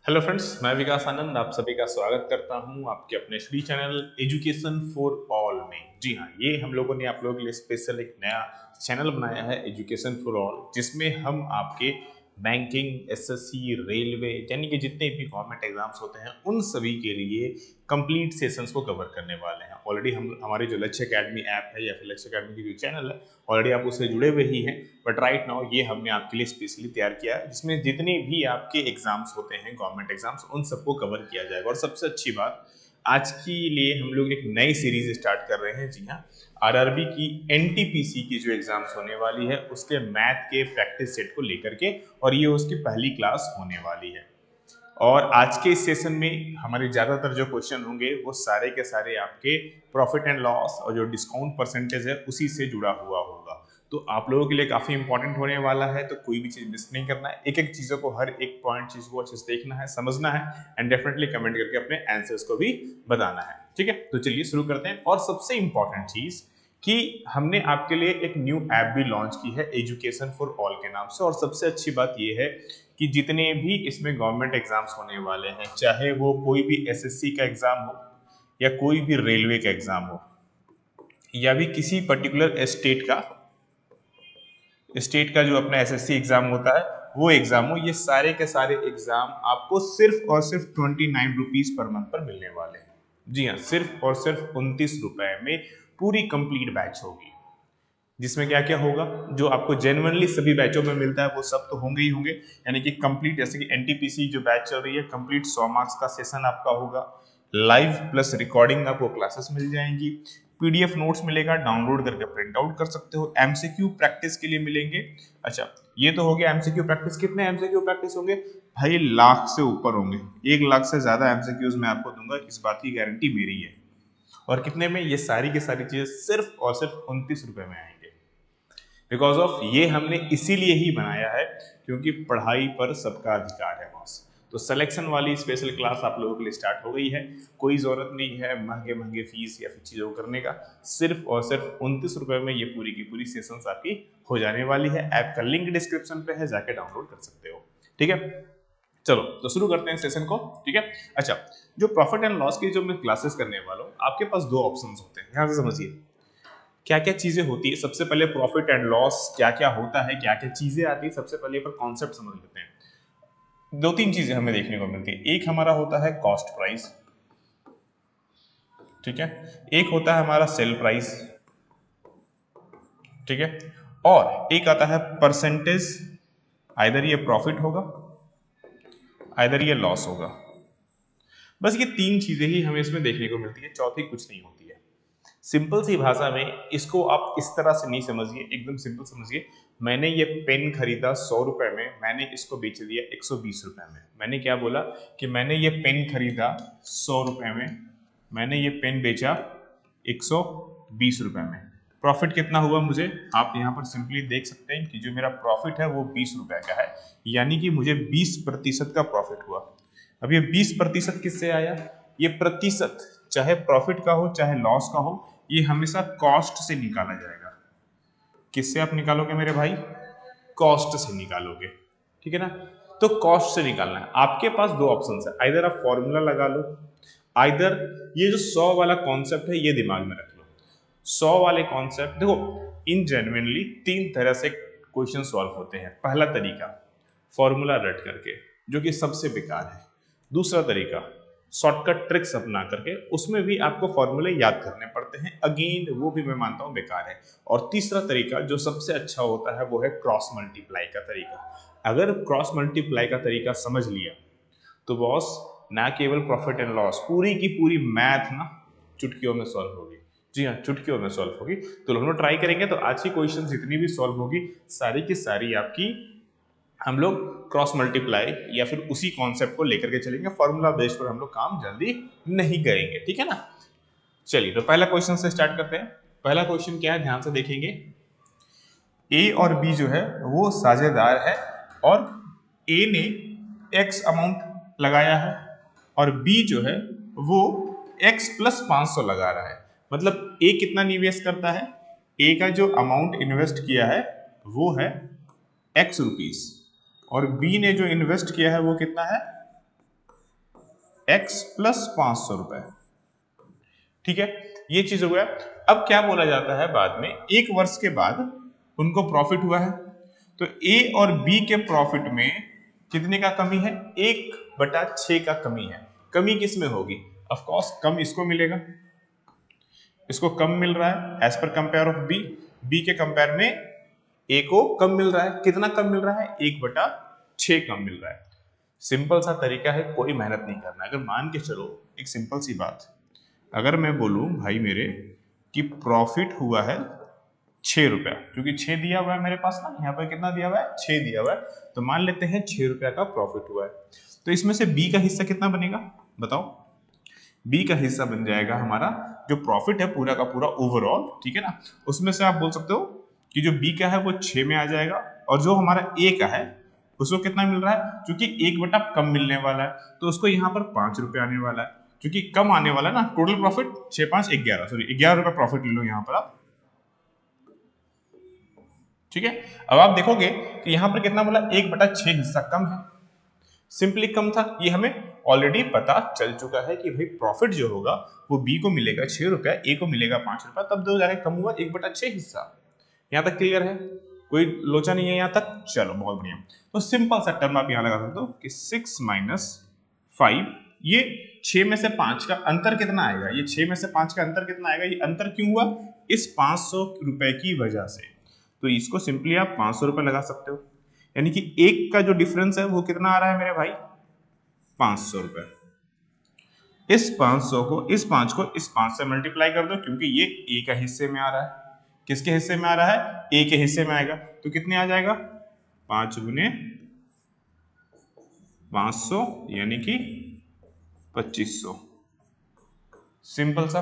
Hello friends, मैं विकास आनंद आप सभी का स्वागत करता हूं आपके अपने Shri channel education for all में। जी हाँ, ये हम लोगों ने आप लोगों के लिए स्पेशल एक नया चैनल बनाया है एजुकेशन फॉर ऑल, जिसमें हम आपके बैंकिंग, एसएससी, रेलवे यानी कि जितने भी गवर्नमेंट एग्जाम्स होते हैं उन सभी के लिए कंप्लीट सेशंस को कवर करने वाले हैं। ऑलरेडी हम हमारी जो लक्ष्य अकेडमी ऐप है या फिर लक्ष्य अकेडमी की जो चैनल है, ऑलरेडी आप उससे जुड़े हुए ही हैं। बट राइट नाउ ये हमने आपके लिए स्पेशली तैयार किया है, जिसमें जितने भी आपके एग्जाम्स होते हैं गवर्नमेंट एग्जाम्स, उन सबको कवर किया जाएगा। और सबसे अच्छी बात, आज के लिए हम लोग एक नई सीरीज स्टार्ट कर रहे हैं। जी हाँ, आरआरबी की एनटीपीसी की जो एग्जाम्स होने वाली है उसके मैथ के प्रैक्टिस सेट को लेकर के, और ये उसकी पहली क्लास होने वाली है। और आज के इस सेशन में हमारे ज़्यादातर जो क्वेश्चन होंगे वो सारे के सारे आपके प्रॉफिट एंड लॉस और जो डिस्काउंट परसेंटेज है उसी से जुड़ा हुआ होगा। तो आप लोगों के लिए काफ़ी इंपॉर्टेंट होने वाला है, तो कोई भी चीज़ मिस नहीं करना है। एक एक चीज़ों को, हर एक पॉइंट चीज़ को अच्छे से देखना है, समझना है एंड डेफिनेटली कमेंट करके अपने आंसर्स को भी बताना है। ठीक है, तो चलिए शुरू करते हैं। और सबसे इंपॉर्टेंट चीज़ कि हमने आपके लिए एक न्यू ऐप भी लॉन्च की है एजुकेशन फॉर ऑल के नाम से। और सबसे अच्छी बात यह है कि जितने भी इसमें गवर्नमेंट एग्जाम्स होने वाले हैं, चाहे वो कोई भी एसएससी का एग्जाम हो या कोई भी रेलवे का एग्जाम हो या भी किसी पर्टिकुलर स्टेट का जो अपना एसएससी एग्जाम होता है वो एग्जाम हो, ये सारे के सारे एग्जाम आपको सिर्फ और सिर्फ 29 रुपीज पर मंथ पर मिलने वाले हैं। जी हाँ, सिर्फ और सिर्फ 29 रुपए में पूरी कंप्लीट बैच होगी, जिसमें क्या क्या होगा जो आपको जेन्युइनली सभी बैचों में मिलता है वो सब तो होंगे ही होंगे। यानी कि कंप्लीट, जैसे कि एनटीपीसी जो बैच चल रही है, कंप्लीट 100 मार्क्स का सेशन आपका होगा, लाइव प्लस रिकॉर्डिंग आपको क्लासेस मिल जाएंगी, पीडीएफ नोट्स मिलेगा, डाउनलोड करके प्रिंट आउट कर सकते हो, एमसीक्यू प्रैक्टिस के लिए मिलेंगे। अच्छा, ये तो हो गया एमसीक्यू प्रैक्टिस। कितने एमसीक्यू प्रैक्टिस होंगे भाई? लाख से ऊपर होंगे, 1 लाख से ज्यादा एमसीक्यूज मैं आपको दूंगा, इस बात की गारंटी मेरी है। और कितने में? ये सारी की सारी चीजें सिर्फ और सिर्फ 29 रुपए में आएंगे। बिकॉज ऑफ ये हमने इसीलिए ही बनाया है क्योंकि पढ़ाई पर सबका अधिकार है बॉस। तो सिलेक्शन वाली स्पेशल क्लास आप लोगों के लिए स्टार्ट हो गई है। कोई जरूरत नहीं है महंगे महंगे फीस या फिर चीजों को करने का। सिर्फ और सिर्फ 29 रुपए में ये पूरी की पूरी सेशंस आपकी हो जाने वाली है। ऐप का लिंक डिस्क्रिप्शन पे है, जाके डाउनलोड कर सकते हो। ठीक है, चलो तो शुरू करते हैं सेशन को। ठीक है, अच्छा, जो प्रॉफिट एंड लॉस की जो मैं क्लासेस करने वाला हूँ, आपके पास दो ऑप्शंस होते हैं, ध्यान से समझिए क्या क्या चीजें होती है। सबसे पहले प्रॉफिट एंड लॉस क्या क्या होता है, क्या क्या चीजें आती है, सबसे पहले पर कॉन्सेप्ट समझ लेते हैं। दो तीन चीजें हमें देखने को मिलती है। एक हमारा होता है कॉस्ट प्राइस, ठीक है, एक होता है हमारा सेल प्राइस, ठीक है, और एक आता है परसेंटेज। आइदर ये प्रॉफिट होगा, आइदर ये लॉस होगा। बस ये तीन चीजें ही हमें इसमें देखने को मिलती है, चौथी कुछ नहीं होती है। सिंपल सी भाषा में इसको आप इस तरह से नहीं समझिए, एकदम सिंपल समझिए। मैंने ये पेन खरीदा 100 रुपए में, मैंने इसको बेच दिया 120 रुपए में। मैंने क्या बोला कि मैंने ये पेन खरीदा 100 रुपए में, मैंने ये पेन बेचा 120 रुपए में। प्रॉफिट कितना हुआ मुझे? आप यहाँ पर सिंपली देख सकते हैं कि जो मेरा प्रॉफिट है वो 20 रुपए का है, यानी कि मुझे 20% का प्रॉफिट हुआ। अब ये 20% किससे आया? ये प्रतिशत चाहे प्रॉफिट का हो चाहे लॉस का हो, ये हमेशा कॉस्ट से निकाला जाएगा। किससे आप निकालोगे मेरे भाई? कॉस्ट से निकालोगे, ठीक है ना। तो कॉस्ट से निकालना है, आपके पास दो ऑप्शन है, आइदर आप फॉर्मूला लगा लो, आइदर ये जो 100 वाला कॉन्सेप्ट है ये दिमाग में रख लो। 100 वाले कॉन्सेप्ट देखो, इन जेन्युइनली तीन तरह से क्वेश्चन सॉल्व होते हैं। पहला तरीका फॉर्मूला रट करके, जो कि सबसे बेकार है। दूसरा तरीका शॉर्टकट ट्रिक्स अपना करके, उसमें भी आपको फॉर्मूले याद करने पड़ते हैं, अगेन वो भी मैं मानता हूं बेकार है। और तीसरा तरीका जो सबसे अच्छा होता है वो है क्रॉस मल्टीप्लाई का तरीका। अगर क्रॉस मल्टीप्लाई का तरीका समझ लिया तो बॉस, ना केवल प्रॉफिट एंड लॉस, पूरी की पूरी मैथ ना चुटकियों में सॉल्व होगी। जी हाँ, चुटकियों में सॉल्व होगी। तो हम लोग ट्राई करेंगे। तो आज की क्वेश्चन जितनी भी सॉल्व होगी सारी की सारी आपकी हम लोग क्रॉस मल्टीप्लाई या फिर उसी कॉन्सेप्ट को लेकर के चलेंगे। फॉर्मूला बेस पर हम लोग काम जल्दी नहीं करेंगे, ठीक है ना। चलिए तो पहला क्वेश्चन से स्टार्ट करते हैं। पहला क्वेश्चन क्या है, ध्यान से देखेंगे। ए और बी जो है वो साझेदार है, और ए ने एक्स अमाउंट लगाया है और बी जो है वो एक्स प्लस 500 लगा रहा है। मतलब ए कितना निवेश करता है? ए का जो अमाउंट इन्वेस्ट किया है वो है एक्स रुपीस, और बी ने जो इन्वेस्ट किया है वो कितना है? x प्लस 500 रुपए। ठीक है, ये चीज हो गया। अब क्या बोला जाता है बाद में, एक वर्ष के बाद उनको प्रॉफिट हुआ है, तो ए और बी के प्रॉफिट में कितने का कमी है, 1/6 का कमी है। कमी किस में होगी, ऑफ कोर्स कम इसको मिलेगा, इसको कम मिल रहा है एज पर कंपेयर ऑफ बी, बी के कंपेयर में ए को कम मिल रहा है। कितना कम मिल रहा है, 1/6 कम मिल रहा है। सिंपल सा तरीका है, कोई मेहनत नहीं करना। अगर मान के चलो एक सिंपल सी बात, अगर मैं बोलूं भाई मेरे कि प्रॉफिट हुआ है 6 रुपया, क्योंकि 6 दिया हुआ है मेरे पास ना, यहाँ पर कितना दिया हुआ है, 6 दिया हुआ है, तो मान लेते हैं 6 रुपया का प्रॉफिट हुआ है। तो इसमें से बी का हिस्सा कितना बनेगा बताओ, बी का हिस्सा बन जाएगा हमारा जो प्रॉफिट है पूरा का पूरा ओवरऑल, ठीक है ना, उसमें से आप बोल सकते हो कि जो बी का है वो 6 में आ जाएगा, और जो हमारा ए का है उसको कितना मिल रहा है, क्योंकि 1 कम मिलने वाला है तो उसको यहाँ पर 5 रुपये आने वाला है, क्योंकि कम आने वाला है ना। टोटल प्रॉफिट 6 5 11, सॉरी 11 रुपये प्रॉफिट ले लो यहाँ पर आप, ठीक है। अब आप देखोगे कि यहाँ पर कितना बोला, 1/6 हिस्सा कम है, सिंपली कम था, ये हमें ऑलरेडी पता चल चुका है कि भाई प्रॉफिट जो होगा वो बी को मिलेगा 6 रुपया, ए को मिलेगा 5 रुपया, तब दो जाके कम हुआ 1/6 हिस्सा। यहाँ तक क्लियर है, कोई लोचा नहीं है यहाँ तक, चलो बहुत बढ़िया। तो सिंपल सा टर्म आप यहाँ लगा सकते हो कि 6 - 5, ये 6 में से 5 का अंतर कितना आएगा, ये 6 में से 5 का अंतर कितना आएगा, ये अंतर क्यों हुआ, इस 500 रुपए की वजह से। तो इसको सिंपली आप 500 रुपए लगा सकते हो, यानी कि एक का जो डिफरेंस है वो कितना आ रहा है मेरे भाई, 500 रुपए। इस 500 को इस 5 को इस 5 से मल्टीप्लाई कर दो, क्योंकि ये ए का हिस्से में आ रहा है। किसके हिस्से में आ रहा है, ए के हिस्से में आएगा, तो कितने आ जाएगा, 5 गुने 500 यानी कि 2500। सिंपल सा,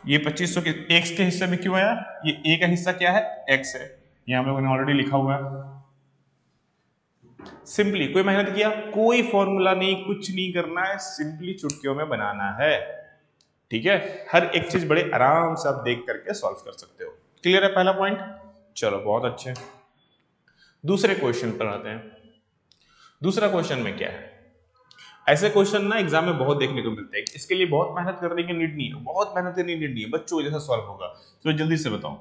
ये 2500 के एक्स के हिस्से में क्यों आया, ये ए का हिस्सा क्या है, एक्स है, ये हम लोगों ने ऑलरेडी लिखा हुआ है। सिंपली कोई मेहनत किया, कोई फॉर्मूला नहीं, कुछ नहीं करना है, सिंपली चुटकियों में बनाना है, ठीक है। हर एक चीज बड़े आराम से आप देख करके सॉल्व कर सकते हो। क्लियर है पहला पॉइंट, चलो बहुत अच्छे। दूसरे क्वेश्चन पर आते हैं। दूसरा क्वेश्चन में क्या है, ऐसे क्वेश्चन ना एग्जाम में बहुत देखने को मिलते हैं, इसके लिए बहुत मेहनत करने की नीड नहीं है, बहुत मेहनत करने की नीड नहीं है, बच्चों जैसा सॉल्व होगा। तो जल्दी से बताओ,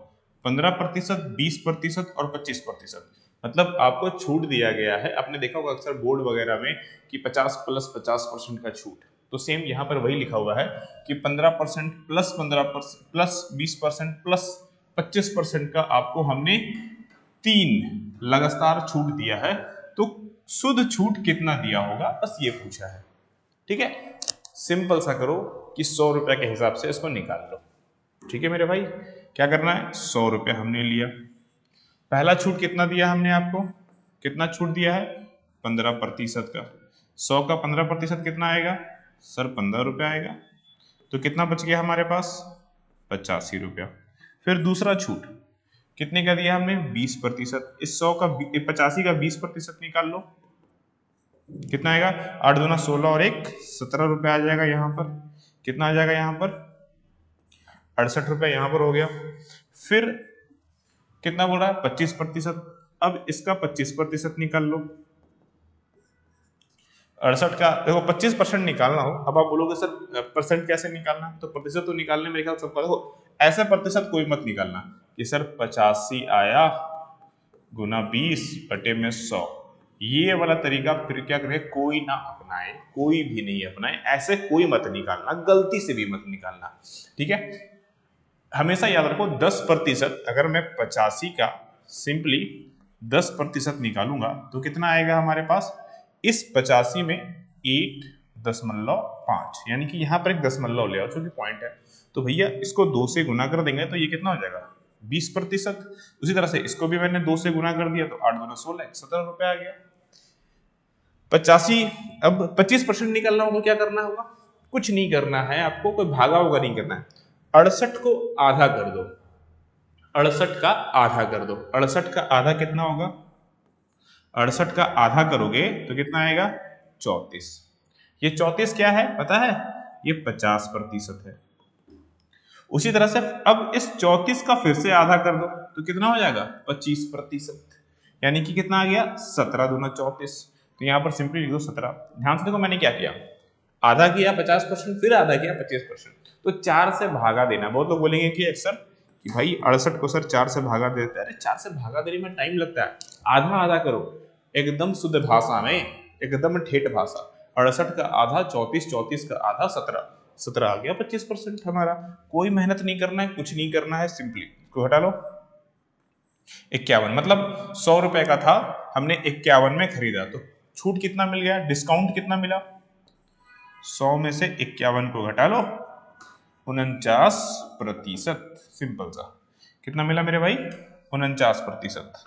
15%, 20% और 25%, मतलब आपको छूट दिया गया है। आपने देखा होगा अक्सर बोर्ड वगैरह में कि 50 + 50% का छूट, तो सेम यहाँ पर वही लिखा हुआ है कि 15% + 15% + 20% + 25% का आपको हमने 3 लगातार छूट दिया है, तो शुद्ध छूट कितना दिया होगा, बस ये पूछा है, ठीक है। सिंपल सा करो कि 100 रुपए के हिसाब से इसको निकाल लो, ठीक है मेरे भाई। क्या करना है, 100 रुपए हमने लिया, पहला छूट कितना दिया हमने आपको, कितना छूट दिया है, 15% का। 100 का 15% कितना आएगा सर, 15 रुपये आएगा, तो कितना बच गया हमारे पास, 85 रुपया। फिर दूसरा छूट कितने का दिया हमने, 20%। इस 100 का 85 का 20% निकाल लो, कितना आएगा, 8 दूना 16 और 1 17 रुपये आ जाएगा। यहाँ पर कितना आ जाएगा, यहाँ पर 68 रुपये यहाँ पर हो गया। फिर कितना बोल रहा है, 25%। अब इसका 25% निकाल लो, 68 का देखो 25% निकालना हो, अब आप बोलोगे सर परसेंट कैसे निकालना, तो प्रतिशत तो निकालने मेरे ख्याल सबका, देखो ऐसे प्रतिशत कोई मत निकालना कि सर 85 आया गुना 20/100, ये वाला तरीका फिर क्या करे, कोई ना अपनाए, कोई भी नहीं अपनाए, ऐसे कोई मत निकालना, गलती से भी मत निकालना, ठीक है। हमेशा याद रखो 10%, अगर मैं 85 का सिंपली 10% निकालूंगा तो कितना आएगा हमारे पास, इस 85 में 8.5, यानी कि यहाँ पर एक दशमलव ले आओ जो कि पॉइंट है, तो भैया इसको 2 से गुना कर देंगे तो ये कितना हो जाएगा, 20%। उसी तरह से इसको भी मैंने 2 से गुना कर दिया तो 8 दूना 16, 17 रुपए आ गया। 85, अब 25% निकालना होगा, क्या करना होगा, कुछ नहीं करना है आपको, कोई भागा होगा नहीं करना है, 68 को आधा कर दो, 68 का आधा कर दो, 68 का आधा कितना होगा, 68 का आधा करोगे तो कितना आएगा, 34। ये 34 क्या है पता है, ये 50% है। उसी तरह से अब इस 34 का फिर से आधा कर दो तो कितना हो जाएगा, 25%, यानी कि कितना आ गया, 17 दूना 34। तो यहाँ पर सिंपली लिख दो 17। ध्यान से देखो मैंने क्या किया, आधा किया 50%, फिर आधा किया 25%। तो 4 से भागा देना। बहुत लोग बोलेंगे कि सर कि भाई 68 को सर 4 से भागा देते हैं। अरे 4 से भागा देने में टाइम लगता है, आधा आधा करो, एकदम शुद्ध भाषा में, एकदम ठेठ भाषा। 68 का आधा 34, 34 का आधा 17, 17 आ गया 25% हमारा। कोई मेहनत नहीं करना है, कुछ नहीं करना है, सिंपली इसको हटा लो। 51 मतलब 100 रुपए का था, हमने 51 में खरीदा, तो छूट कितना मिल गया, डिस्काउंट कितना मिला, 100 में से 51 को घटा लो, 49%। सिंपल सा, कितना मिला मेरे भाई, 49%।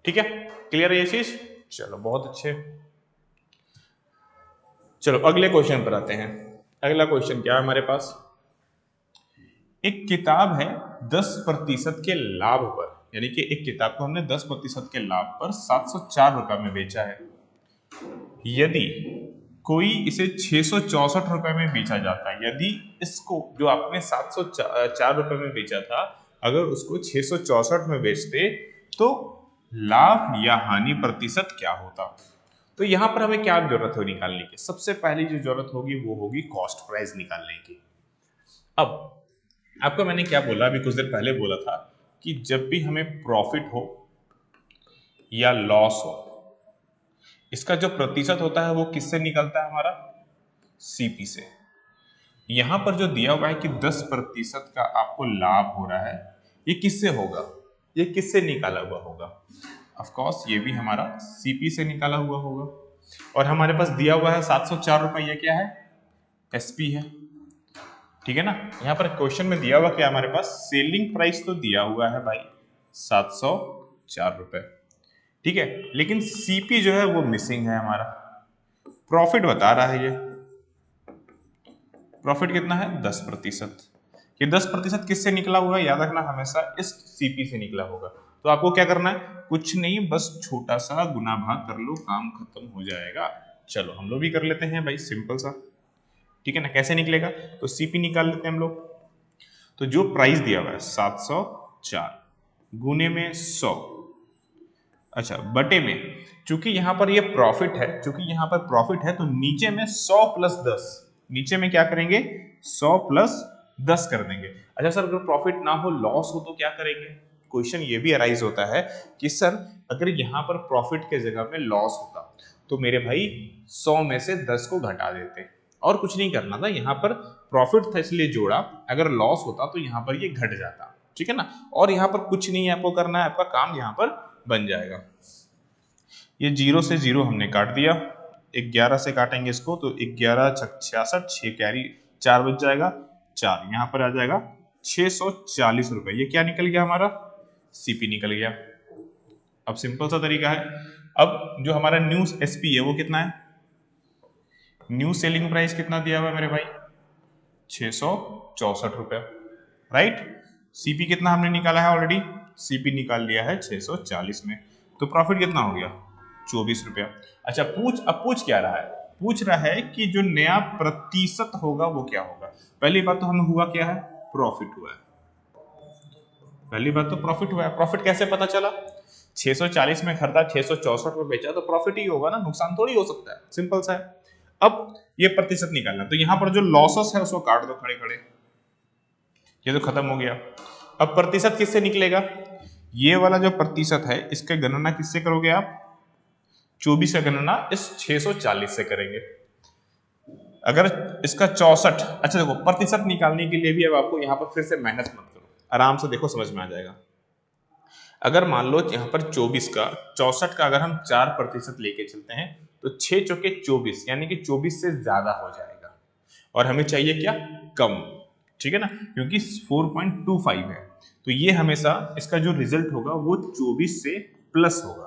ठीक है, क्लियर है ये चीज? चलो बहुत अच्छे। चलो अगले क्वेश्चन पर आते हैं। अगला क्वेश्चन क्या है हमारे पास, एक किताब है 10% के लाभ पर, यानी कि एक किताब को हमने 10% के लाभ पर 704 रुपए में बेचा है। यदि कोई इसे 664 रुपए में बेचा जाता है, यदि इसको जो आपने 704 रुपए में बेचा था, अगर उसको 664 में बेचते तो लाभ या हानि प्रतिशत क्या होता। तो यहां पर हमें क्या जरूरत है निकालने की, सबसे पहली जो जरूरत होगी वो होगी कॉस्ट प्राइस निकालने की। अब आपको मैंने क्या बोला, अभी कुछ देर पहले बोला था कि जब भी हमें प्रॉफिट हो या लॉस हो, इसका जो प्रतिशत होता है वो किससे निकलता है, हमारा सीपी से। यहां पर जो दिया हुआ है कि 10% का आपको लाभ हो रहा है, ये किससे होगा, ये किससे निकाला हुआ होगा, ऑफ कोर्स ये भी हमारा सीपी से निकाला हुआ होगा। और हमारे पास दिया हुआ है 704 रुपए, ये क्या है, एसपी है, ठीक है ना। यहाँ पर क्वेश्चन में दिया हुआ क्या हमारे पास, सेलिंग प्राइस तो दिया हुआ है भाई 704 रुपए, ठीक है, लेकिन सीपी जो है वो मिसिंग है हमारा। प्रॉफिट बता रहा है, ये प्रॉफिट कितना है 10%। ये 10% किससे निकला होगा, याद रखना हमेशा इस सीपी से निकला होगा। तो आपको क्या करना है, कुछ नहीं, बस छोटा सा गुना भाग कर लो, काम खत्म हो जाएगा। चलो हम लोग भी कर लेते हैं भाई, सिंपल सा, ठीक है ना। कैसे निकलेगा, तो सीपी निकाल लेते हैं हम लोग। तो जो प्राइस दिया हुआ है 704 गुने में 100, अच्छा बटे में, चूंकि यहां पर ये प्रॉफिट है, चूंकि यहां पर प्रॉफिट है तो नीचे में 100 प्लस 10, नीचे में क्या करेंगे 100 प्लस 10 कर देंगे। अच्छा सर अगर प्रॉफिट ना हो, लॉस हो तो क्या करेंगे। क्वेश्चन ये भी अराइज होता है कि सर अगर यहां पर प्रॉफिट के जगह में लॉस होता तो मेरे भाई 100 में से 10 को घटा देते, और कुछ नहीं करना था, यहाँ पर प्रॉफिट था इसलिए जोड़ा, अगर लॉस होता तो यहाँ पर ये घट जाता, ठीक है ना। और यहाँ पर कुछ नहीं है आपको करना है, आपका काम यहाँ पर बन जाएगा। ये 0 से 0 हमने काट दिया, 11 से काटेंगे इसको तो 11 66, 6 कैरी 4 बच जाएगा, 4 यहाँ पर आ जाएगा 640 रुपए। ये क्या निकल गया हमारा, सीपी निकल गया। अब सिंपल सा तरीका है, अब जो हमारा न्यू एसपी है वो कितना है, न्यू सेलिंग प्राइस कितना दिया हुआ है मेरे भाई 664 रुपए, राइट। सीपी कितना हमने निकाला है ऑलरेडी, सीपी निकाल लिया है 640 में, तो प्रॉफिट कितना हो गया 24 रुपया। अच्छा अब पूछ क्या रहा है, पूछ रहा है कि जो नया प्रतिशत होगा वो क्या होगा। पहली बात तो हमें हुआ क्या है, प्रॉफिट हुआ है, पहली बात तो प्रॉफिट हुआ है। प्रॉफिट कैसे पता चला, 640 में खरीदा 664 में बेचा, तो प्रॉफिट ही होगा ना, नुकसान थोड़ी हो सकता है, सिंपल सा है। अब ये प्रतिशत निकालना, तो यहां पर जो लॉसेस है उसको काट दो खड़े खड़े, ये तो खत्म हो गया। अब प्रतिशत किससे निकलेगा, ये वाला जो प्रतिशत है इसके गणना किससे करोगे आप, 24 का गणना इस 640 से करेंगे। अगर इसका 64, अच्छा देखो प्रतिशत निकालने के लिए भी अब आपको यहाँ पर फिर से मेहनत मत करो, आराम से देखो समझ में आ जाएगा। अगर मान लो यहाँ पर 24 का 64 का अगर हम 4% लेके चलते हैं तो 6 चौके 24, यानी कि 24 से ज्यादा हो जाएगा, और हमें चाहिए क्या, कम, ठीक है ना, क्योंकि 4.25 है, तो ये हमेशा इसका जो रिजल्ट होगा वो 24 से प्लस होगा,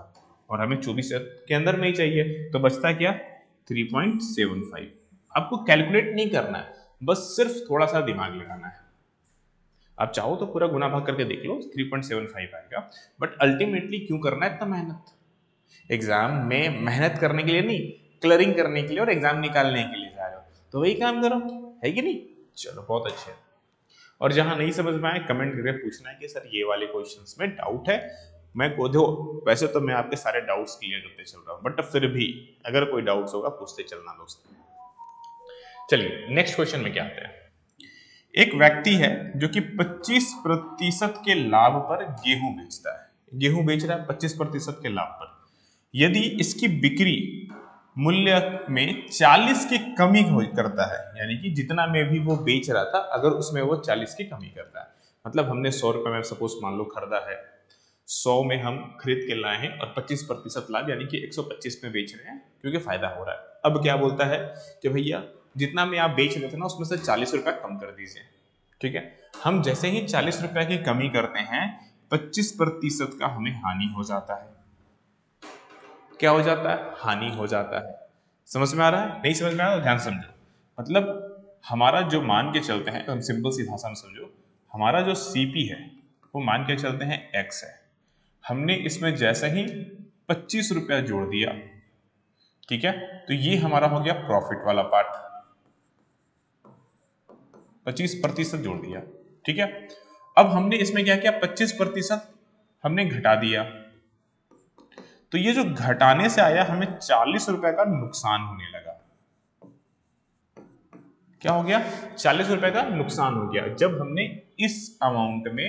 और हमें 24 के अंदर में ही चाहिए, तो बचता क्या 3.75। आपको कैलकुलेट नहीं करना है, बस सिर्फ थोड़ा सा दिमाग लगाना है। आप चाहो तो पूरा गुना भाग करके देख लो 3.75 आएगा, बट अल्टीमेटली क्यों करना है इतना मेहनत, एग्जाम में मेहनत करने के लिए नहीं, क्लियरिंग करने के लिए और एग्जाम निकालने के लिए जा रहे हो, तो वही काम करो, है कि नहीं। चलो बहुत अच्छे। और जहां नहीं समझ में आए कमेंट करके पूछना है कि सर ये वाले क्वेश्चंस में डाउट है। मैं दो वैसे तो मैं आपके सारे डाउट्स क्लियर करते चल रहा हूं, बट फिर भी अगर कोई डाउट्स होगा पूछते चलना दोस्त। चलिए नेक्स्ट क्वेश्चन में क्या आते हैं। एक व्यक्ति है जो कि 25% के लाभ पर गेहूं बेचता है। गेहूं बेच रहा है 25% के लाभ पर। यदि इसकी बिक्री मूल्य में 40 की कमी करता है, यानी कि जितना में भी वो बेच रहा था अगर उसमें वो 40 की कमी करता है, मतलब हमने 100 रुपए में सपोज मान लो खरीदा है, 100 में हम खरीद के लाए हैं और 25% लाभ यानी कि 125 में बेच रहे हैं क्योंकि फायदा हो रहा है। अब क्या बोलता है कि भैया जितना में आप बेच रहे थे ना उसमें से 40 रुपया कम कर दीजिए। ठीक है, हम जैसे ही 40 रुपया की कमी करते हैं 25% का हमें हानि हो जाता है। क्या हो जाता है? हानि हो जाता है। समझ में आ रहा है? नहीं समझ में आ रहा तो ध्यान समझो। मतलब हमारा जो मान के चलते हैं, तो सिंपल सी भाषा में समझो, हमारा जो सीपी है वो मान के चलते हैं एक्स है। हमने इसमें जैसे ही 25 रुपया जोड़ दिया, ठीक है, तो ये हमारा हो गया प्रॉफिट वाला पार्ट, 25% जोड़ दिया। ठीक है, अब हमने इसमें क्या किया, 25% हमने घटा दिया, तो ये जो घटाने से आया हमें 40 रुपए का नुकसान होने लगा। क्या हो गया? 40 रुपए का नुकसान हो गया जब हमने इस अमाउंट में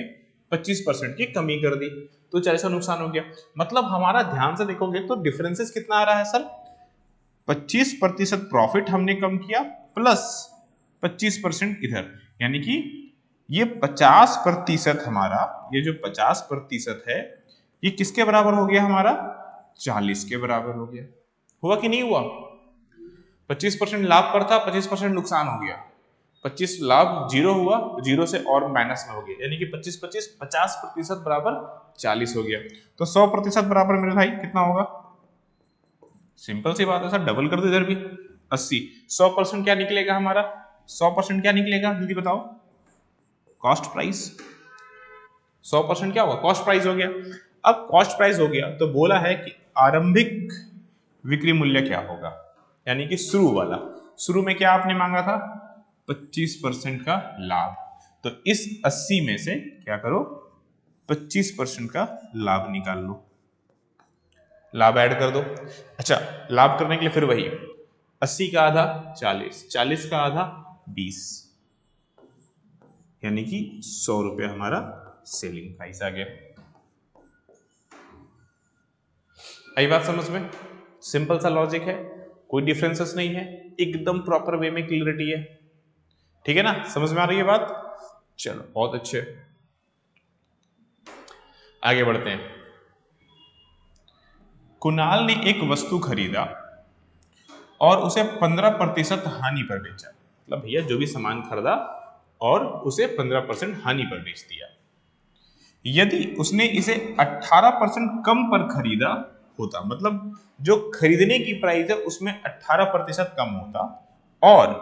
25% की कमी कर दी, तो 40 का नुकसान हो गया। मतलब हमारा ध्यान से देखोगे तो डिफरेंसेस कितना आ रहा है सर? 25% प्रॉफिट हमने कम किया प्लस 25% इधर, यानी कि ये 50% हमारा, ये जो 50% है ये किसके बराबर हो गया? हमारा 40 के बराबर हो गया। हुआ कि नहीं हुआ? 25% लाभ पर था, 25% नुकसान हो गया। 25 लाभ जीरो हुआ, जीरो से और माइनस में हो गया, यानी कि 25 50% बराबर 40 हो गया। तो 100% बराबर मेरे भाई कितना होगा? सिंपल सी बात है सर, डबल कर दो इधर भी, 80। 100% क्या निकलेगा हमारा? 100% क्या निकलेगा जल्दी बताओ? Cost price. 100% क्या होगा? कॉस्ट प्राइस हो गया। अब कॉस्ट प्राइस हो गया तो बोला है कि आरंभिक विक्री मूल्य क्या होगा, यानी कि शुरू वाला। शुरू में क्या आपने मांगा था? 25% का लाभ। तो इस 80 में से क्या करो, 25% का लाभ निकाल लो, लाभ ऐड कर दो। अच्छा, लाभ करने के लिए फिर वही 80 का आधा 40, 40 का आधा 20, यानी कि 100 रुपया हमारा सेलिंग प्राइस आ गया। आई बात समझ में? सिंपल सा लॉजिक है, कोई डिफरेंसेस नहीं है, एकदम प्रॉपर वे में क्लियरिटी है। ठीक है ना? समझ में आ रही है बात? चलो बहुत अच्छे, आगे बढ़ते हैं। कुणाल ने एक वस्तु खरीदा और उसे 15% हानि पर बेचा। मतलब भैया जो भी सामान खरीदा और उसे 15% हानि पर बेच दिया। यदि उसने इसे 18% कम पर खरीदा होता, मतलब जो खरीदने की प्राइस है उसमें 18% कम होता और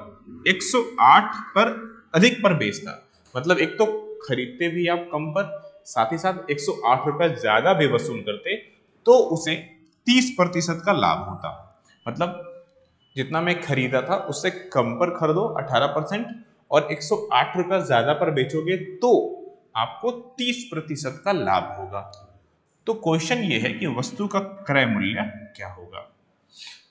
108 पर अधिक पर बेचता, मतलब एक तो खरीदते भी आप कम पर, साथ ही साथ 108 रुपए ज्यादा भी वसूल करते, तो उसे 30% का लाभ होता। मतलब जितना मैं खरीदा था उससे कम पर खरीदो 18% और 108 रुपया ज्यादा पर बेचोगे तो आपको 30% का लाभ होगा। तो क्वेश्चन ये है कि वस्तु का क्रय मूल्य क्या होगा।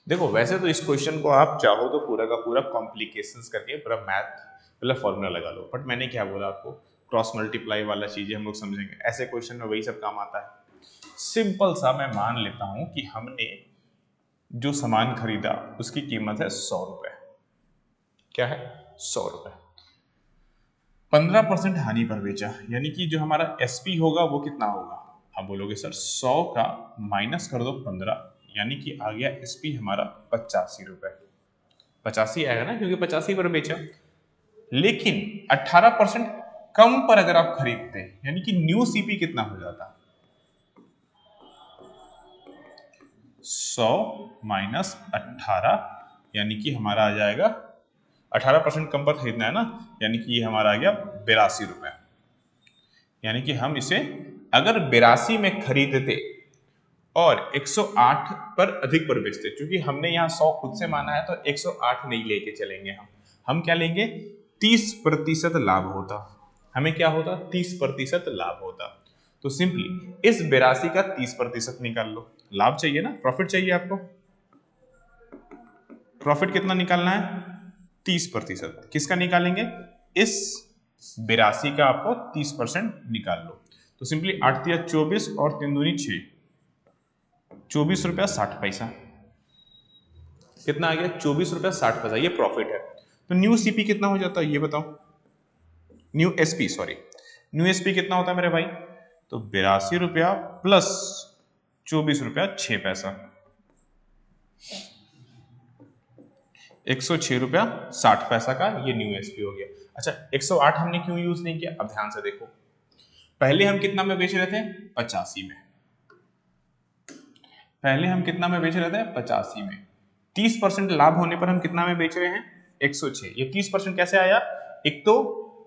देखो वैसे तो इस क्वेश्चन को आप चाहो तो पूरा का पूरा कॉम्प्लिकेशंस करके पूरा मैथ मतलब फॉर्मूला लगा लो, बट मैंने क्या बोला आपको, क्रॉस मल्टीप्लाई वाला चीजें हम लोग समझेंगे, ऐसे क्वेश्चन में वही सब काम आता है। सिंपल सा मैं मान लेता हूं कि हमने जो सामान खरीदा उसकी कीमत है 100 रुपए। क्या है? 100 रुपए। 15% हानि पर बेचा, यानी कि जो हमारा एसपी होगा वो कितना होगा? आप बोलोगे सर 100 का माइनस कर दो 15, यानी कि आ गया एसपी हमारा 85 रुपए। 85 आएगा ना, क्योंकि 85 पर बेचा। लेकिन 18% कम पर अगर आप खरीदते यानी कि न्यू सीपी कितना हो जाता? 100 माइनस 18, यानी कि हमारा आ जाएगा 18% कम पर खरीदना है ना, यानी कि ये हमारा आ गया 82 रुपए। यानी कि हम इसे अगर 82 में खरीदते और 108 पर अधिक पर बेचते, क्योंकि हमने यहाँ 100 खुद से माना है तो 108 नहीं लेके चलेंगे हम क्या लेंगे? 30% लाभ होता। हमें क्या होता, 30% लाभ होता। तो सिंपली इस 82 का 30% निकाल लो। लाभ चाहिए ना, प्रॉफिट चाहिए आपको। प्रॉफिट कितना निकालना है, 30%। किसका निकालेंगे, इस 82 का आपको 30% निकाल लो। तो सिंपली 8 तिया 24 और 3 दूनी 6, 24 रुपया 60 पैसा। कितना आ गया, 24 रुपया 60 पैसा, ये प्रॉफिट है। तो न्यू सीपी कितना हो जाता है ये बताओ, new SP sorry, new SP कितना होता है मेरे भाई, तो 82 रुपया प्लस 24 रुपया 6 पैसा, 106 रुपया 60 पैसा का ये न्यू एसपी हो गया। अच्छा 108 हमने क्यों यूज नहीं किया, अब ध्यान से देखो, पहले हम कितना में बेच रहे थे, 85 में। पहले हम कितना में बेच रहे थे, 85 में। 30% लाभ होने पर हम कितना में बेच रहे हैं, 106। ये 30% कैसे आया, एक तो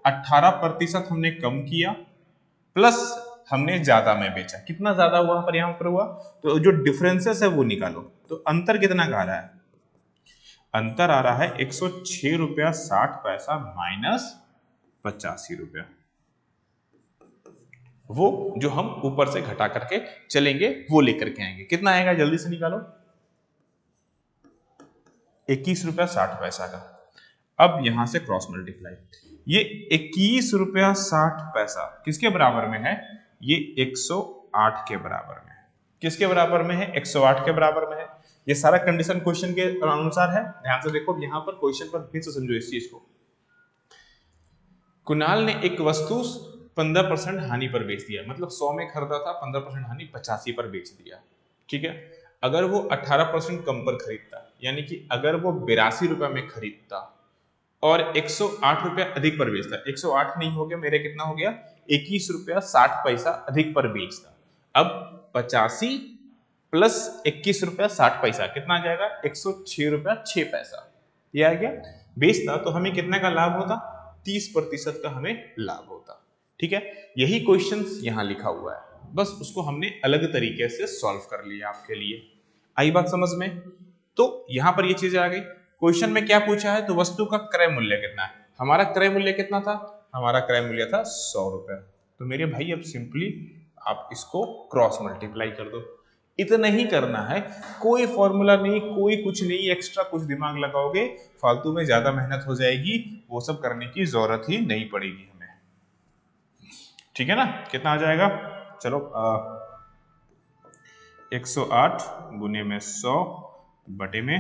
18% हमने कम किया, प्लस हमने ज्यादा में बेचा। कितना ज्यादा हुआ पर यहां पर हुआ, तो जो डिफरेंसेस है वो निकालो। तो अंतर कितना आ रहा है, अंतर आ रहा है 106 रुपया 60 पैसा माइनस 85 रुपया। वो जो हम ऊपर से घटा करके चलेंगे वो लेकर के आएंगे। कितना आएगा जल्दी से निकालो, 21 रुपया 60 पैसा का। अब यहां से क्रॉस मल्टीप्लाई, ये 21 रुपया 60 पैसा किसके बराबर में है, ये 108 के बराबर में है। किसके बराबर में है, 108 के बराबर में है। ये सारा कंडीशन क्वेश्चन के अनुसार है। ध्यान से देखो यहां पर क्वेश्चन पर फिर से समझो इस चीज को। कुणाल ने एक वस्तु 15% हानि पर बेच दिया, मतलब 100 में खरीदा था, 15% हानि 85 पर बेच दिया। ठीक है, अगर वो 18% कम पर खरीदता, यानी कि अगर वो 82 रुपए में खरीदता और 108 रुपया अधिक पर बेचता, 108 नहीं हो गया मेरे, कितना हो गया, 21 रुपया 60 पैसा अधिक पर बेचता। अब 85 प्लस 21 रुपया 60 पैसा कितना आ जाएगा, 106 रुपया 6 पैसा। ये आ गया, बेचता तो हमें कितना का लाभ होता, 30% का हमें लाभ होता। ठीक है, यही क्वेश्चन यहां लिखा हुआ है, बस उसको हमने अलग तरीके से सॉल्व कर लिया आपके लिए। आई बात समझ में। तो यहां पर ये चीजें आ गई। क्वेश्चन में क्या पूछा है, तो वस्तु का क्रय मूल्य कितना है। हमारा क्रय मूल्य कितना था, हमारा क्रय मूल्य था 100 रुपए। तो मेरे भाई अब सिंपली आप इसको क्रॉस मल्टीप्लाई कर दो, इतना ही करना है, कोई फॉर्मूला नहीं, कोई कुछ नहीं, एक्स्ट्रा कुछ दिमाग लगाओगे फालतू में ज्यादा मेहनत हो जाएगी, वो सब करने की जरूरत ही नहीं पड़ेगी हमें। ठीक है ना, कितना आ जाएगा, चलो 108 गुने में 100 बटे में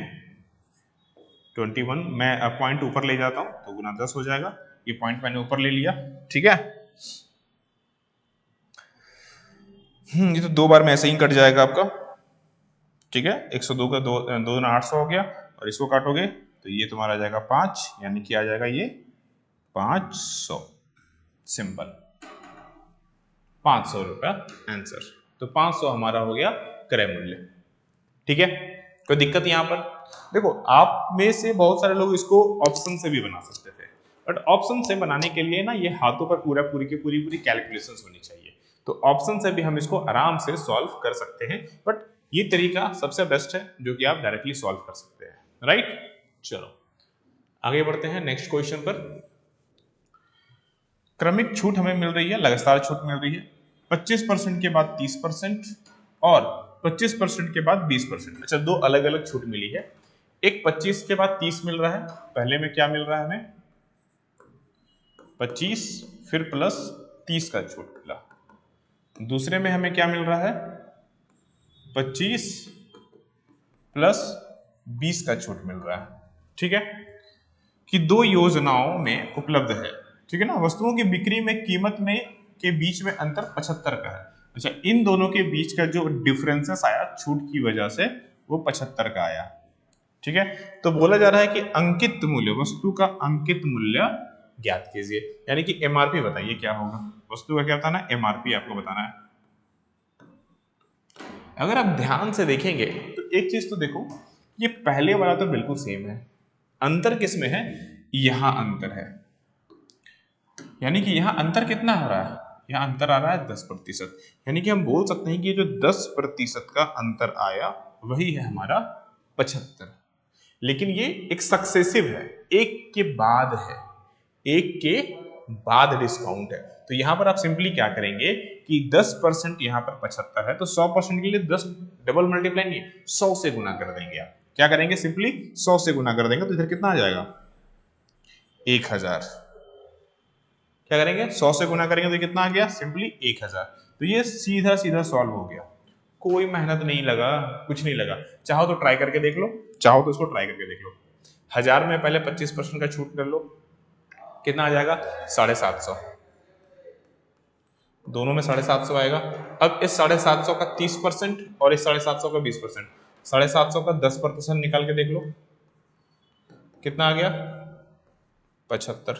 21, मैं पॉइंट ऊपर ले जाता हूं तो गुना 10 हो जाएगा। ये पॉइंट मैंने ऊपर ले लिया। ठीक है, ये तो 2 बार में ऐसे ही कट जाएगा आपका। ठीक है, 102 का 2 गुना 800 हो गया, और इसको काटोगे तो ये तुम्हारा आ जाएगा 5, यानी कि आ जाएगा ये 500। सिंपल, 500 रुपया आंसर। तो 500 हमारा हो गया क्रय मूल्य। ठीक है, कोई दिक्कत यहां पर, देखो आप में से बहुत सारे लोग इसको ऑप्शन से भी बना सकते थे, बट ऑप्शन से बनाने के लिए ना ये हाथों पर पूरी कैलकुलेशंस होनी चाहिए। तो ऑप्शन से भी हम इसको आराम से सॉल्व कर सकते हैं, बट ये तरीका सबसे बेस्ट है जो कि आप डायरेक्टली सॉल्व कर सकते हैं। राइट, चलो आगे बढ़ते हैं नेक्स्ट क्वेश्चन पर। क्रमिक छूट हमें मिल रही है, लगातार छूट मिल रही है, 25% के बाद 30% और 25% के बाद 20%। अच्छा, दो अलग अलग छूट मिली है, एक 25 के बाद 30 मिल रहा है। पहले में क्या मिल रहा है हमें, 25 फिर प्लस 30 का छूट मिला। दूसरे में हमें क्या मिल रहा है, 25 प्लस 20 का छूट मिल रहा है। ठीक है, कि दो योजनाओं में उपलब्ध है। ठीक है ना, वस्तुओं की बिक्री में कीमत में के बीच में अंतर 75 का है। अच्छा, इन दोनों के बीच का जो डिफरेंसेस आया छूट की वजह से वो 75 का आया। ठीक है, तो बोला जा रहा है कि अंकित मूल्य, वस्तु का अंकित मूल्य ज्ञात कीजिए, यानी कि एमआरपी बताइए क्या होगा। वस्तु का क्या बताना है, एमआरपी आपको बताना है। अगर आप ध्यान से देखेंगे तो एक चीज तो देखो, ये पहले वाला तो बिल्कुल सेम है, अंतर किसमें है, यहां अंतर है, यानी कि यहां अंतर कितना हो रहा है, यहां अंतर आ रहा है 10%। यानी कि हम बोल सकते हैं कि जो 10% का अंतर आया वही है हमारा 75। लेकिन ये एक सक्सेसिव है, एक के बाद है, एक के बाद डिस्काउंट है। तो यहाँ पर आप सिंपली क्या करेंगे कि 10% यहाँ पर 75 है तो 100% के लिए 10 डबल मल्टीप्लाई नहीं 100 से गुना कर देंगे। आप क्या करेंगे सिंपली 100 से गुना कर देंगे तो इधर कितना आ जाएगा 1000। क्या करेंगे 100 से गुना करेंगे तो कितना आ गया सिंपली 1000। तो ये सीधा सीधा सॉल्व हो गया, कोई मेहनत नहीं लगा, कुछ नहीं लगा। चाहो तो ट्राई करके देख लो, चाहो तो इसको ट्राई करके देख लो। 1000 में पहले 25% का छूट कर लो, कितना आ जाएगा 750। दोनों में 750 आएगा। अब इस 750 का 30% और इस 750 का 20%, 750 का 10% निकाल के देख लो कितना आ गया 75।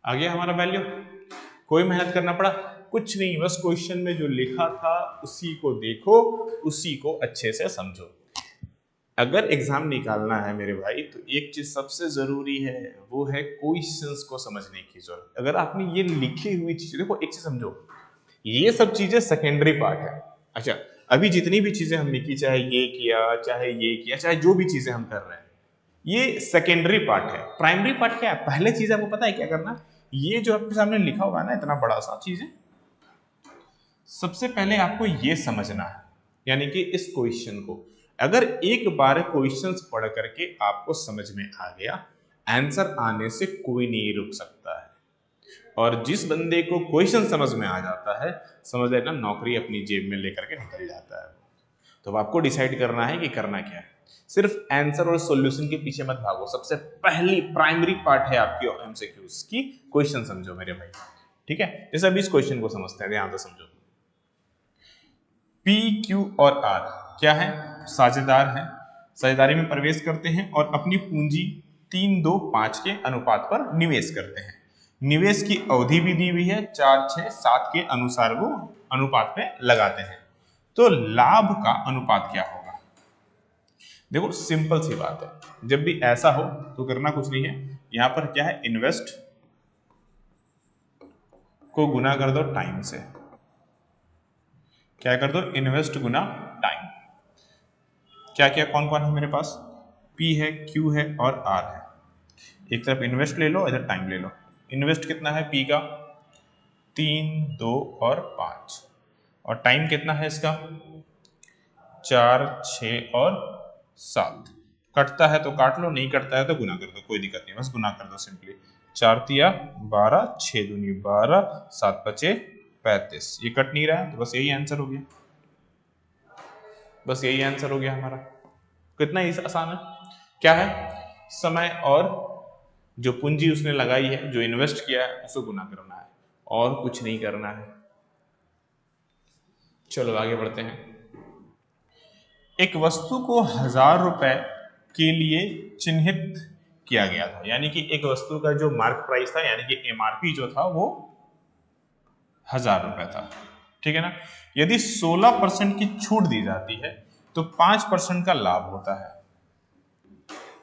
आ गया हमारा वैल्यू। कोई मेहनत करना पड़ा कुछ नहीं, बस क्वेश्चन में जो लिखा था उसी को देखो, उसी को अच्छे से समझो। अगर एग्जाम निकालना है मेरे भाई तो एक चीज सबसे जरूरी है, वो है क्वेश्चंस को समझने की जरूरत। अगर आपने ये लिखी हुई चीजें, देखो एक चीज समझो, ये सब चीजें सेकेंडरी पार्ट है। अच्छा, अभी जितनी भी चीजें हमने की, चाहे ये किया, चाहे ये किया, चाहे जो भी चीजें हम कर रहे हैं, ये सेकेंडरी पार्ट है। प्राइमरी पार्ट क्या है, पहले चीज आपको पता है क्या करना, ये जो आपके सामने लिखा हुआ है ना इतना बड़ा सा चीजें, सबसे पहले आपको ये समझना है। यानी कि इस क्वेश्चन को अगर एक बार क्वेश्चंस पढ़ करके आपको समझ में आ गया, आंसर आने से कोई नहीं रुक सकता है। और जिस बंदे को क्वेश्चन समझ में आ जाता है, समझ लेना नौकरी अपनी जेब में लेकर के निकल जाता है। तो अब आपको डिसाइड करना है कि करना क्या है। सिर्फ आंसर और सॉल्यूशन के पीछे मत भागो, सबसे पहली प्राइमरी पार्ट है आपकी एमसीक्यूज की, क्वेश्चन समझो मेरे भाई। ठीक है, जैसे अभी इस क्वेश्चन को समझते हैं, ध्यान से समझो। पी क्यू और आर क्या है, साझेदार हैं, साझेदारी में प्रवेश करते हैं और अपनी पूंजी 3, 2, 5 के अनुपात पर निवेश करते हैं। निवेश की अवधि भी दी हुई है, 4, 6, 7 के अनुसार वो अनुपात पे लगाते हैं। तो लाभ का अनुपात क्या होगा। देखो सिंपल सी बात है, जब भी ऐसा हो तो करना कुछ नहीं है, यहां पर क्या है, इन्वेस्ट को गुना कर दो टाइम से। क्या कर दो, इन्वेस्ट गुना टाइम। क्या क्या कौन कौन है मेरे पास, P है, Q है और R है। एक तरफ इन्वेस्ट ले लो, इधर टाइम ले लो। इन्वेस्ट कितना है P का, 3, 2 और 5, और टाइम कितना है इसका 4, 6 और 7। कटता है तो काट लो, नहीं कटता है तो गुना कर दो, कोई दिक्कत नहीं, बस गुना कर दो सिंपली। 4 तिया 12, 6 दूनी 12, 7 पचे 35। ये कट नहीं रहा है तो बस यही आंसर हो गया, बस यही आंसर हो गया हमारा। कितना आसान है। क्या है, समय और जो पूंजी उसने लगाई है, जो इन्वेस्ट किया है, उसको गुना करना है और कुछ नहीं करना है। चलो आगे बढ़ते हैं। एक वस्तु को 1000 रुपए के लिए चिन्हित किया गया था, यानी कि एक वस्तु का जो मार्क प्राइस था, यानी कि एमआरपी जो था वो 1000 रुपए था। ठीक है ना। यदि 16% की छूट दी जाती है तो 5% का लाभ होता है।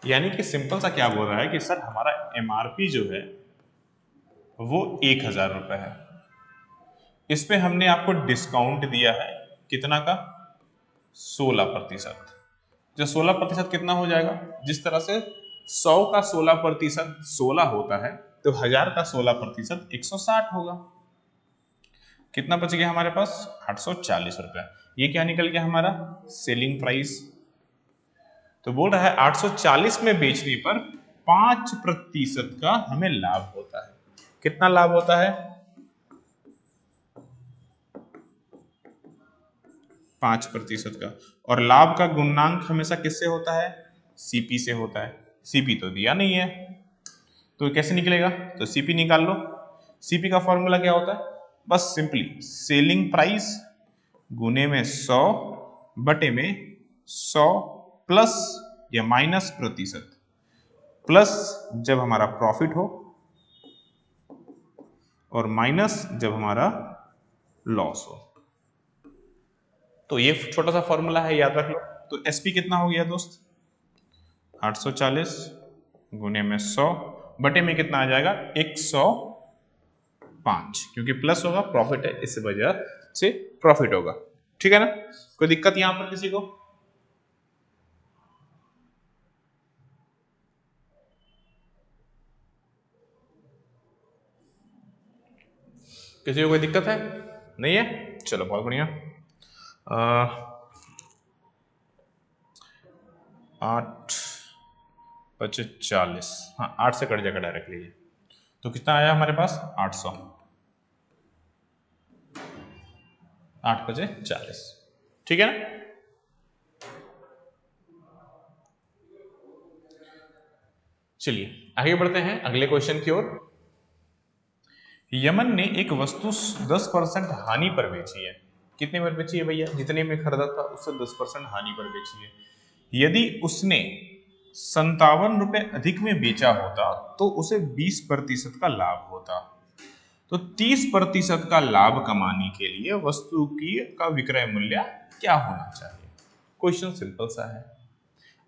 यानी कि सिंपल सा क्या बोल रहा है कि सर हमारा एमआरपी जो है वो 1000 रुपए है, इस पे हमने आपको डिस्काउंट दिया है कितना का 16%। जो 16% कितना हो जाएगा, जिस तरह से 100 का 16% 16 होता है, तो 1000 का 16% 160 होगा। कितना बच गया हमारे पास 840 रुपया। ये क्या निकल गया हमारा सेलिंग प्राइस। तो बोल रहा है 840 में बेचने पर 5% का हमें लाभ होता है। कितना लाभ होता है 5% का। और लाभ का गुणांक हमेशा किससे होता है, सीपी से होता है। सीपी तो दिया नहीं है तो कैसे निकलेगा, तो सीपी निकाल लो। सीपी का फॉर्मूला क्या होता है, बस सिंपली सेलिंग प्राइस गुने में 100 बटे में 100 प्लस या माइनस प्रतिशत, प्लस जब हमारा प्रॉफिट हो और माइनस जब हमारा लॉस हो। तो ये छोटा सा फॉर्मूला है, याद रख लो। तो एसपी कितना हो गया दोस्त 840 गुने में 100 बटे में कितना आ जाएगा 105, क्योंकि प्लस होगा, प्रॉफिट है, इस वजह से प्रॉफिट होगा। ठीक है ना। कोई दिक्कत यहां पर किसी को। किसी को कोई दिक्कत है? नहीं है? चलो बहुत बढ़िया। 8 बचे 40, हाँ 8 से कट जाएगा डायरेक्टली, तो कितना आया हमारे पास? 800। 8 बजे 40, ठीक है ना? चलिए आगे बढ़ते हैं अगले क्वेश्चन की ओर। यमन ने एक वस्तु 10% हानि पर बेची है। कितने पर बेची है भैया? जितने में खरीदा था उससे 10% हानि पर बेची है। यदि उसने 57 रुपए अधिक में बेचा होता तो उसे 20% का लाभ होता। तो 30% का लाभ कमाने के लिए वस्तु की का विक्रय मूल्य क्या होना चाहिए? क्वेश्चन सिंपल सा है।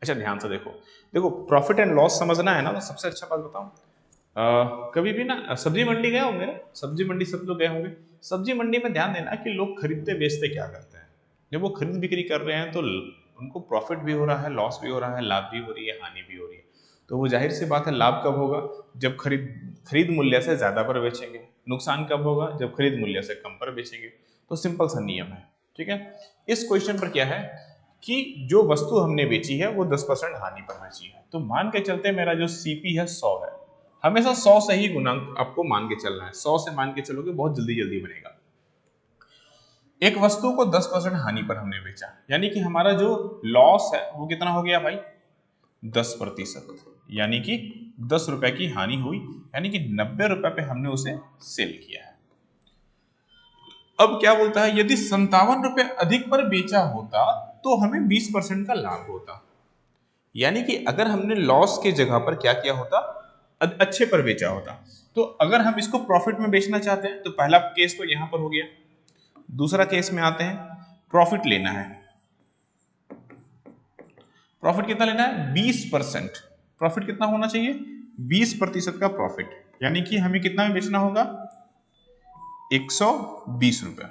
अच्छा ध्यान से देखो, देखो प्रॉफिट एंड लॉस समझना है ना, तो सबसे अच्छा बात बताऊं, कभी भी ना सब्जी मंडी गए होंगे ना, सब्जी मंडी सब लोग गए होंगे। सब्जी मंडी में ध्यान देना कि लोग खरीदते बेचते क्या करते हैं। जब वो खरीद बिक्री कर रहे हैं तो उनको प्रॉफिट भी हो रहा है, लॉस भी हो रहा है, लाभ भी हो रही है, हानि भी हो रही है। तो वो जाहिर सी बात है, लाभ कब होगा? जब खरीद मूल्य से ज्यादा पर बेचेंगे। नुकसान कब होगा? जब खरीद मूल्य से कम पर बेचेंगे। तो सिंपल सा नियम है, ठीक है। इस क्वेश्चन पर क्या है कि जो वस्तु हमने बेची है वो 10% हानि पर बेची है। तो मान के चलते मेरा जो सीपी है 100 है, हमेशा 100 से ही गुणांक आपको मान के चलना है। 100 से मान के चलोगे बहुत जल्दी जल्दी बनेगा। एक वस्तु को 10% हानि पर हमने बेचा, यानी कि हमारा जो लॉस है वो कितना हो गया भाई? 10%, यानी कि 10 रुपए की हानि हुई, यानी कि 90 रुपए पे हमने उसे सेल किया है। अब क्या बोलता है, यदि 57 रुपए अधिक पर बेचा होता तो हमें 20% का लाभ होता। यानी कि अगर हमने लॉस के जगह पर क्या किया होता, अच्छे पर बेचा होता। तो अगर हम इसको प्रॉफिट में बेचना चाहते हैं तो पहला केस तो यहां पर हो गया। दूसरा केस में आते हैं, प्रॉफिट लेना है। प्रॉफिट कितना लेना है? 20%। प्रॉफिट कितना होना चाहिए? 20% का प्रॉफिट, यानी कि हमें कितना में बेचना होगा? 120 रुपए।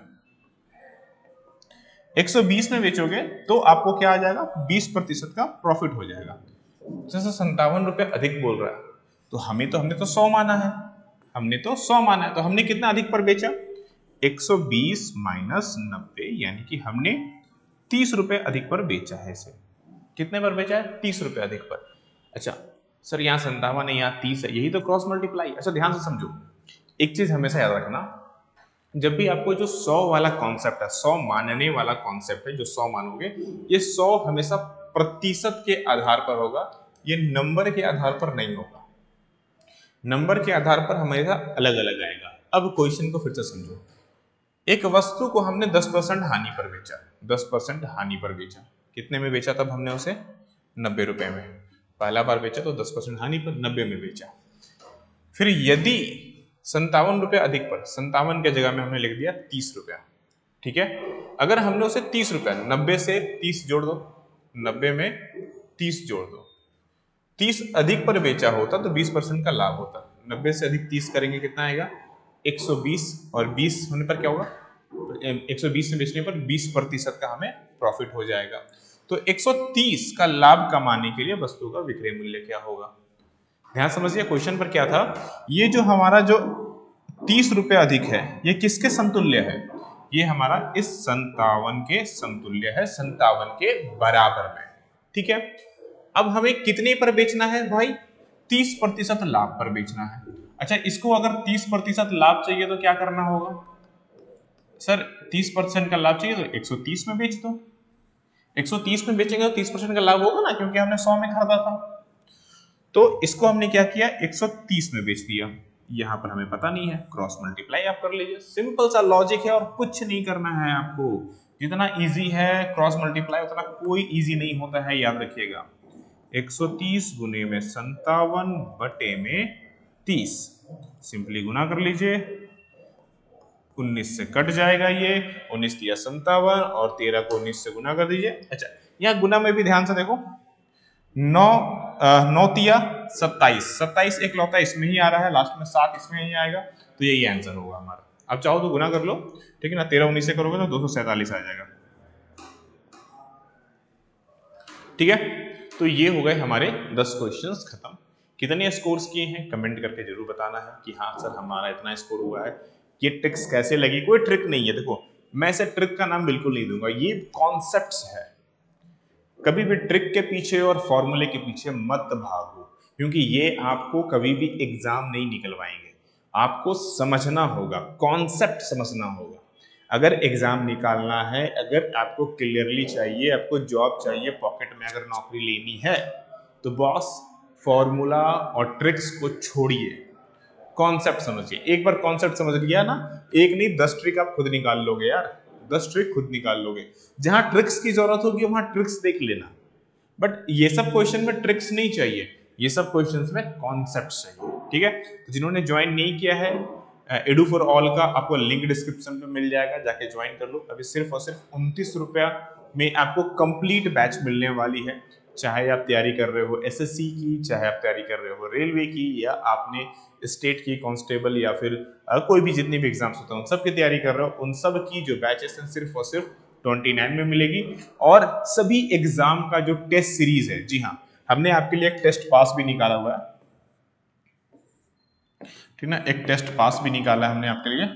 120 में बेचोगे तो आपको क्या आ जाएगा? 20% का प्रॉफिट हो जाएगा। जैसे 57 रुपए अधिक बोल रहा है, तो हमने तो 100 माना है, तो हमने कितना अधिक पर बेचा? 120 माइनस 90, यानी कि हमने 30 रुपए अधिक पर बेचा है इसे। कितने पर बेचा है? 30 रुपए अधिक पर। अच्छा सर, यहाँ 57 है, यहाँ 30 है, यही तो क्रॉस मल्टीप्लाई। अच्छा ध्यान से समझो, एक चीज हमेशा याद रखना, जब भी आपको जो 100 वाला कॉन्सेप्ट है, 100 मानने वाला कॉन्सेप्ट है, जो 100 मानोगे, ये 100 हमेशा प्रतिशत के आधार पर होगा, ये नंबर के आधार पर नहीं होगा। नंबर के आधार पर हमेशा अलग अलग आएगा। अब क्वेश्चन को फिर से समझो, एक वस्तु को हमने 10% हानि पर बेचा, 10% हानि पर बेचा। कितने में बेचा तब हमने उसे? 90 रुपए में। पहला बार बेचा तो 10% हानि पर 90 में बेचा। फिर यदि 57 रुपए अधिक पर, 57 के जगह में हमने लिख दिया 30 रुपया, ठीक है। अगर हमने उसे 30 रुपया, 90 से 30 जोड़ दो, 90 में 30 जोड़ दो, 30 अधिक पर बेचा होता तो 20% का लाभ होता। 90 से अधिक 30 करेंगे, कितना आएगा? 120, और 20 होने पर क्या होगा? 120 में बेचने पर 20% का हमें प्रॉफिट हो जाएगा। तो 130 का लाभ कमाने के लिए वस्तु का विक्रय मूल्य क्या होगा? ध्यान समझिए, क्वेश्चन पर क्या था, ये जो हमारा जो 30 रुपए अधिक है, ये किसके समतुल्य है? ये हमारा इस 57 के समतुल्य है, 57 के बराबर में, ठीक है। अब हमें कितने पर बेचना है भाई? 30% लाभ पर बेचना है। अच्छा, इसको अगर 30% लाभ चाहिए तो क्या करना होगा? सर 30% का लाभ चाहिए तो 130 में बेच दो। 130 में बेचेंगे तो 30% का लाभ होगा ना, क्योंकि हमने 100 में खरीदा था। तो इसको हमने क्या किया? 130 में बेच दिया। यहां पर हमें पता नहीं है, क्रॉस मल्टीप्लाई आप कर लीजिए। सिंपल सा लॉजिक है और कुछ नहीं करना है आपको। जितना इजी है क्रॉस मल्टीप्लाई, उतना कोई इजी नहीं होता है, याद रखिएगा। 130 गुने में 57 बटे में 30, सिंपली गुना कर लीजिए। 19 से कट जाएगा ये, 19 दिया 57 और 13 को 19 से गुना कर दीजिए। अच्छा, यहाँ गुना में भी ध्यान से देखो, 9 तिया 27, 27 एक लौता इसमें ही आ रहा है, लास्ट में 7 इसमें ही आएगा, तो यही आंसर होगा हमारा। अब चाहो तो गुना कर लो, ठीक है ना। 13 19 से करोगे तो 247 आ जाएगा, ठीक है। तो ये हो गए हमारे 10 क्वेश्चंस खत्म। कितने स्कोर्स किए हैं कमेंट करके जरूर बताना है कि हाँ सर हमारा इतना स्कोर हुआ है, ये ट्रिक्स कैसे लगी, कोई ट्रिक नहीं है। देखो मैं इसे ट्रिक का नाम बिल्कुल नहीं दूंगा, ये कॉन्सेप्ट्स है। कभी भी ट्रिक के पीछे और फॉर्मूले के पीछे मत भागो, क्योंकि ये आपको कभी भी एग्जाम नहीं निकलवाएंगे। आपको समझना होगा, कॉन्सेप्ट समझना होगा। अगर एग्जाम निकालना है, अगर आपको क्लियरली चाहिए, आपको जॉब चाहिए, पॉकेट में अगर नौकरी लेनी है, तो बॉस फॉर्मूला और ट्रिक्स को छोड़िए, कॉन्सेप्ट समझिए। एक बार कॉन्सेप्ट समझ लिया ना, एक नहीं 10 ट्रिक आप खुद निकाल लोगे यार, 10 ट्रिक खुद निकाल लोगे। जहां ट्रिक्स की जरूरत होगी वहां ट्रिक्स देख लेना, बट ये सब क्वेश्चन में ट्रिक्स नहीं चाहिए, ये सब क्वेश्चंस में कॉन्सेप्ट चाहिए। ठीक है, तो जिन्होंने ज्वाइन नहीं किया है एडू फॉर ऑल का, आपको लिंक डिस्क्रिप्शन में मिल जाएगा, जाके ज्वाइन कर लो। अभी सिर्फ और सिर्फ 29 रुपया में आपको कंप्लीट बैच मिलने वाली है। चाहे आप तैयारी कर रहे हो एसएससी की, चाहे आप तैयारी कर रहे हो रेलवे की, या आपने स्टेट की कांस्टेबल, या फिर कोई भी जितनी भी एग्जाम्स होते हैं उन सब की तैयारी कर रहे हो, उन सब की जो बैचेस हैं सिर्फ और सिर्फ 29 में मिलेगी। और सभी एग्जाम का जो टेस्ट सीरीज है, जी हाँ, हमने आपके लिए एक टेस्ट पास भी निकाला हुआ है, ठीक ना, एक टेस्ट पास भी निकाला है हमने आपके लिए,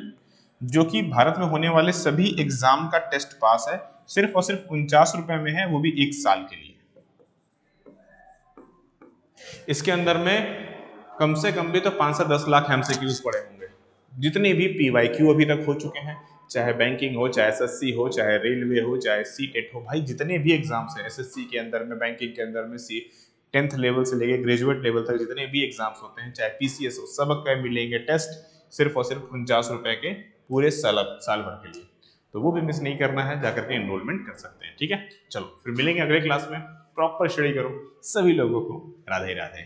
जो कि भारत में होने वाले सभी एग्जाम का टेस्ट पास है। सिर्फ और सिर्फ 49 रुपए में है, वो भी 1 साल के लिए। इसके अंदर में कम से कम भी तो 5 से 10 लाख एमसीक्यूज पड़े होंगे, जितने भी पीवाईक्यू अभी तक हो चुके हैं, चाहे बैंकिंग हो, चाहे एसएससी हो, चाहे रेलवे हो, चाहे सीटेट हो, भाई जितने भी एग्जाम्स हैं एसएससी के अंदर में, बैंकिंग के अंदर में, सी 10th लेवल से लेके ग्रेजुएट लेवल तक जितने भी एग्जाम्स होते हैं, चाहे पीसीएस हो, सब का मिलेंगे टेस्ट सिर्फ और सिर्फ 49 रुपए के पूरे साल भर के लिए। तो वो भी मिस नहीं करना है, जाकर के एनरोलमेंट कर सकते हैं। ठीक है, चलो फिर मिलेंगे अगले क्लास में। प्रॉपर स्टडी करो। सभी लोगों को राधे राधे।